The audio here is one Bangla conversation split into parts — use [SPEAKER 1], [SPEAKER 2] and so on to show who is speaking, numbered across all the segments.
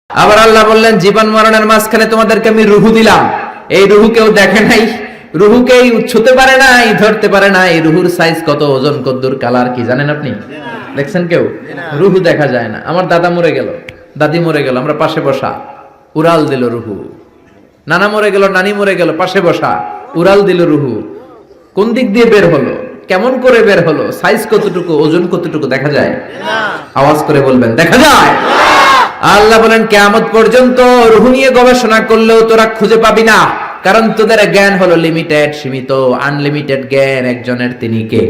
[SPEAKER 1] আবার আল্লাহ বললেন জীবন মরণের মাঝখানে তোমাদেরকে আমি রুহু দিলাম। এই রুহু কেউ দেখে নাই, রুহুকেই ছুতে পারে নাই, ধরতে পারে নাই। রুহুর সাইজ কত, ওজন কদ্দুর, কালার কি জানেন আপনি? দেখছেন কেউ? রুহু দেখা যায় না। আমার দাদা মরে গেল, দাদি মরে গেল, আমরা পাশে বসা, উড়াল দিল রুহু। নানা মরে গেল, নানি মরে গেল, পাশে বসা, উড়াল দিল রুহু। কোন দিক দিয়ে বের হলো, কেমন করে বের হলো, সাইজ কতটুকু, ওজন কতটুকু দেখা যায়? আওয়াজ করে বলবেন দেখা যায়। আল্লাহ বলেন কিয়ামত পর্যন্ত রূহ নিয়ে গবেষণা করলেও তোরা খুঁজে পাবি না, কারণ তোদের জ্ঞান হলো লিমিটেড, সীমিত। আনলিমিটেড জ্ঞান একজনের, তিনি কে?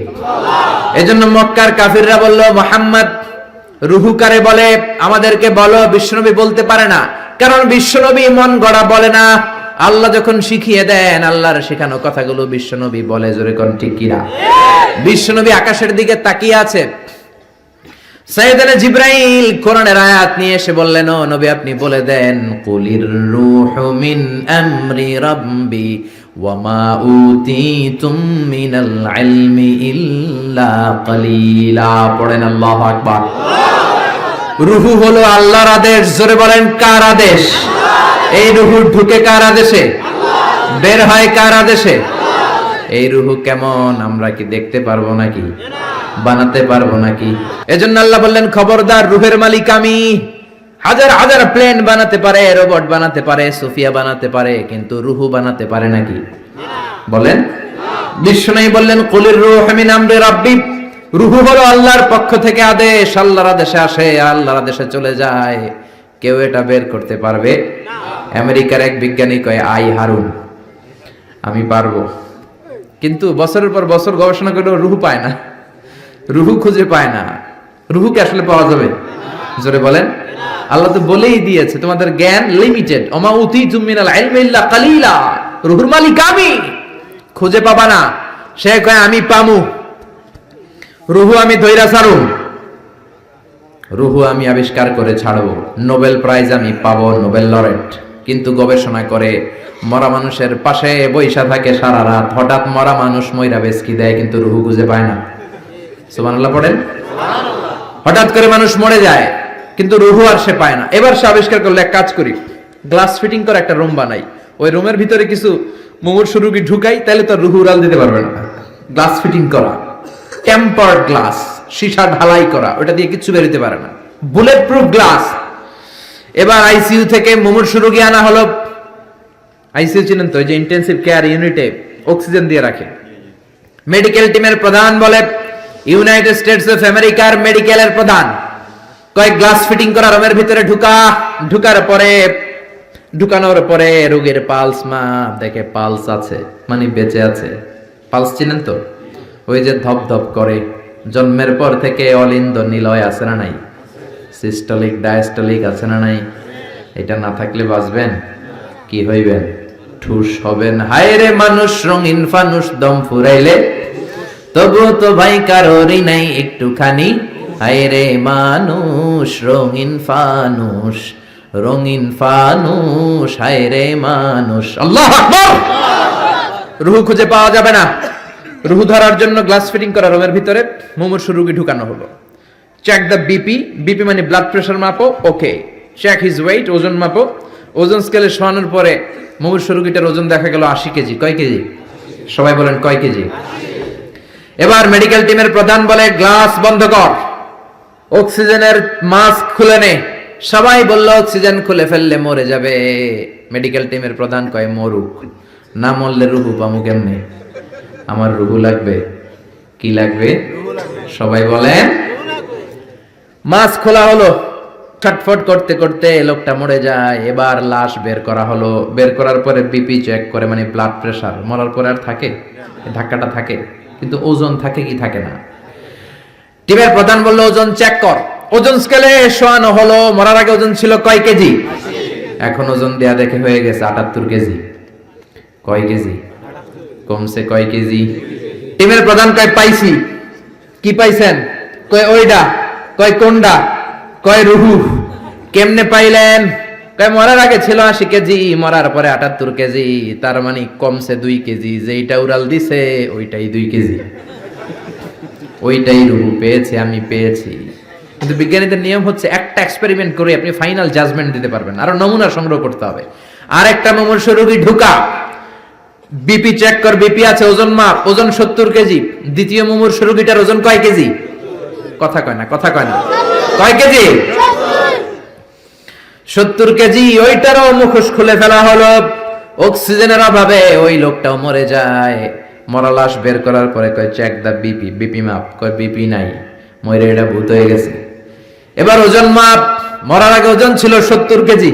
[SPEAKER 1] এজন্য মক্কার কাফিররা বলল, মুহাম্মদ রূহ কারে বলে আমাদেরকে বলো। বিশ্বনবী বলতে পারে না, কারণ বিশ্বনবী মন গড়া বলে না। আল্লাহ যখন শিখিয়ে দেন, আল্লাহর শেখানো কথাগুলো বিশ্বনবী বলে। জোরে কোন ঠিক কিনা? বিশ্বনবী আকাশের দিকে তাকিয়ে আছে। সাইয়েদনা জিবরাইল কোরআনের আয়াত নিয়ে এসে বললেন, ও নবী আপনি বলে দেন, কুলির রূহু মিন আমরি রাব্বি ওয়া মা উতিতুম মিনাল ইলমি ইল্লা কালিলা। পড়েন আল্লাহু আকবার। রূহু হলো আল্লাহর আদেশ। জোরে বলেন কার আদেশ? এই রূহু ঢুকে কার আদেশে? বের হয় কার আদেশে? এই রূহু কেমন আমরা কি দেখতে পারবো নাকি? বানাতে পারবো নাকি? এজন্য আল্লাহ বললেন খবরদার, রূহের মালিক আমি। হাজার হাজার প্লেন বানাতে পারে, রোবট বানাতে পারে, সোফিয়া বানাতে পারে, কিন্তু রূহু বানাতে পারে নাকি? বলেন। বিশ্বনবী বললেন কুলির রূহু মিন আমরি রাব্বি। রূহু হলো আল্লাহর পক্ষ থেকে আদেশ। আল্লাহর আদেশে আসে, আল্লাহর আদেশে চলে যায়। কেউ এটা বের করতে পারবে না। আমেরিকার এক বিজ্ঞানী কয়, আই হারুন, আমি পারবো। কিন্তু বছরের পর বছর গবেষণা করেও রূহু পায় না, রূহু খুঁজে পায় না। রূহুকে আসলে পাওয়া যাবে? জোরে বলেন। আল্লাহ তো বলেই দিয়েছে তোমাদের জ্ঞান লিমিটেড। ওমা উতিতুম মিনাল ইলমি ইল্লা কালিলা। রূহুর মালিক আমি, খুঁজে পাবা না। সে কয় আমি পামু, রূহু আমি ধইরা ছাড়ু, রূহু আমি আবিষ্কার করে ছাড়বো, নোবেল প্রাইজ আমি পাবো, নোবেল লরেট। কিন্তু গবেষণা করে মরা মানুষের পাশে বৈশা থাকে সারা রাত, হঠাৎ মরা মানুষ মইরা বেচকি দেয়, কিন্তু রূহু খুঁজে পায় না। সুবহানাল্লাহ পড়েন। হঠাৎ করে মানুষ মরে যায়, কিন্তু রূহু আর সে পায় না। এবার সে আবিষ্কার করলো, এক কাজ করি, গ্লাস ফিটিং করে একটা রুম বানাই, ওই রুমের ভিতরে কিছু মুমূর্ষু রোগী ঢুকাই, তাহলে তো রূহু উড়াল দিতে পারবে না। গ্লাস ফিটিং করা, টেম্পার্ড গ্লাস, সীসা ঢালাই করা, ওটা দিয়ে কিছু বেরোতে পারে না, বুলেট প্রুফ গ্লাস। এবার আইসিইউ থেকে মুমূর্ষু রোগী আনা হলো। আইসিইউ চিনেন তো, যে ইন্টেনসিভ কেয়ার ইউনিটে অক্সিজেন দিয়ে রাখে। মেডিকেল টিমের প্রধান বলে, ইউনাইটেড স্টেটস অফ আমেরিকার মেডিকেলের প্রধান কয়েক গ্লাস ফিটিং করা রুমের ভিতরে ঢুকানোর পরে রোগীর পালস মাপ দেখে, পালস আছে মানে বেঁচে আছে। পালস চিনেন তো, ওই যে ধপ ধপ করে, জন্মের পর থেকে অলিন্দ নিলয় আছে না নাই, সিস্টোলিক ডায়াস্টোলিক আছে না নাই। এটা না থাকলে বাঁচবেন কি হইবেন? ঠুস হবেন। হায় রে মানুষ রঙিন ফানুষ, দম ফুরাইলে তবু তো ভাই কারোরই নাই একটুখানি। হায় রে মানুষ রঙিন ফানুষ, রঙিন ফানুষ, হায় রে মানুষ। আল্লাহু আকবার। রূহু খুঁজে পাওয়া যাবে না। রূহু ধরার জন্য গ্লাস ফিটিং করা রুমের ভিতরে মুমূর্ষু রোগী ঢুকানো হলো। চেক দ্য বিপি, বিপি মানে ব্লাড প্রেশার মাপো, ওকে। চেক হিজ ওয়েট, ওজন মাপো। ওজন স্কেলে শোয়ানোর পরে মুমূর্ষু রোগীটার ওজন দেখা গেল 80 কেজি। কয় কেজি? সবাই বলেন কয় কেজি? এবার মেডিকেল টিমের প্রধান বলে, গ্লাস বন্ধ কর, অক্সিজেনের মাস্ক খুলে নে। সবাই বলল অক্সিজেন খুলে ফেললে মরে যাবে। মেডিকেল টিমের প্রধান কয় মরুক, না মরলে রূহু পামু কেমনে? আমার রূহু লাগবে। কি লাগবে? সবাই বলেন। মাস্ক খোলা হলো, ছটফট করতে করতে লোকটা মরে যায়। এবার লাশ বের করা হলো। বের করার পরে বিপি চেক করে, মানে ব্লাড প্রেশার। মরার পরে আর থাকে? ধাক্কাটা থাকে, কিন্তু ওজন থাকে কি থাকে না? টিমের প্রধান বলল ওজন চেক কর। ওজন স্কেলে শোয়ানো হলো। মরার আগে ওজন ছিল কয় কেজি? এখন ওজন দেয়া দেখে হয়ে গেছে 78 কেজি। কয় কেজি? কমছে কয় কেজি? টিমের প্রধান কয় পাইছি। কি পাইছেন? কয় ওইডা। কয় কোনডা? কয় রূহু। কেমনে পাইলেন? কয় মরার আগে ছিল 80 কেজি, মরার পরে 78 কেজি, তার মানে কমছে 2 কেজি। যেইটা উড়াল দিছে ওইটাই 2 কেজি, ওইটাই রূহু পেয়েছে, আমি পেয়েছি। কিন্তু বিজ্ঞানীদের নিয়ম হচ্ছে একটা এক্সপেরিমেন্ট করে আপনি ফাইনাল জাজমেন্ট দিতে পারবেন, আরো নমুনা সংগ্রহ করতে হবে। আর একটা মুমূর্ষু রোগী ঢুকা, বিপি চেক কর, বিপি আছে, ওজন মাপ, ওজন 70 কেজি। দ্বিতীয় মুমূর্ষু রোগীটার ওজন কয় কেজি? কথা কয় না, কথা কয় না, কয় কেজি? 70 কেজি। ওইটারও মুখোশ খুলে ফেলা হলো, অক্সিজেনের অভাবে ওই লোকটাও মরে যায়। মরা লাশ বের করার পরে কয় চেক দা বিপি, বিপি মাপ, কয় বিপি নাই, মরে এটা ভূত হয়ে গেছে। এবার ওজন মাপ, মরার আগে ওজন ছিল 70 কেজি,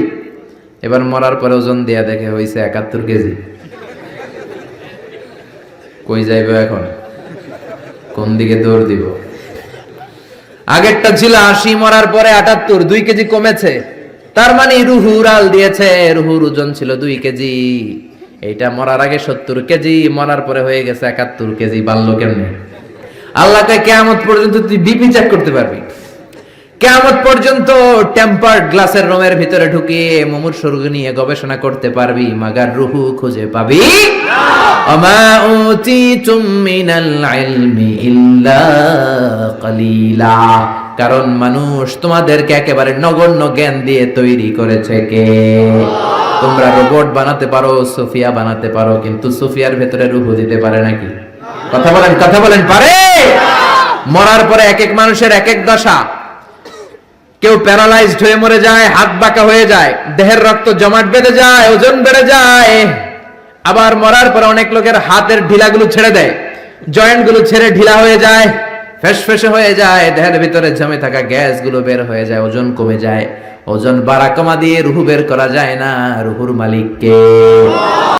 [SPEAKER 1] এবার মরার পরে ওজন দেয়া দেখে হইছে 71 কেজি। কই যাইবে এখন, কোন দিকে দৌড় দিব? আগেরটা ছিল 80, মরার পরে 78, 2 কেজি কমেছে। তার মানে রুহু উড়াল দিয়েছে, রুহুর ওজন ছিল 2 কেজি, এইটা মরার আগে 70 কেজি, মরার পরে হয়ে গেছে 71 কেজি। বাড়লো কেমনে? আল্লাহকে কিয়ামত পর্যন্ত তুই বিপি চেক করতে পারবি, কিয়ামত পর্যন্ত টেম্পার্ড গ্লাসের রুমের ভিতরে ঢুকিয়ে মুমূর্ষু রোগী নিয়ে গবেষণা করতে পারবি, মাগার রুহু খুঁজে পাবি না। আমা উতিতুম মিনাল ইলমি ইল্লা কালিলা। কারণ মানুষ তোমাদেরকে একেবারে নগণ্য জ্ঞান দিয়ে তৈরি করেছে কে? তোমরা রোবট বানাতে পারো, সোফিয়া বানাতে পারো, কিন্তু সোফিয়ার ভেতরে রুহু দিতে পারে নাকি? কথা বলেন, কথা বলেন, পারে? মরার পরে এক এক মানুষের এক এক দশা। কেউ প্যারালাইজড হয়ে মরে যায়, হাত বাঁকা হয়ে যায়, দেহের রক্ত জমাট বেঁধে যায়, ওজন বেড়ে যায়। আবার মরার পরে অনেক লোকের হাতের ঢিলাগুলো ছেড়ে দেয়, জয়েন্ট গুলো ছেড়ে ঢিলা হয়ে যায়, ফেসফেসে হয়ে যায়, দেহের ভিতরে জমে থাকা গ্যাস গুলো বের হয়ে যায়, ওজন কমে যায়। ওজন বাড়া কমা দিয়ে রুহু বের করা যায় না, রুহুর মালিক কে?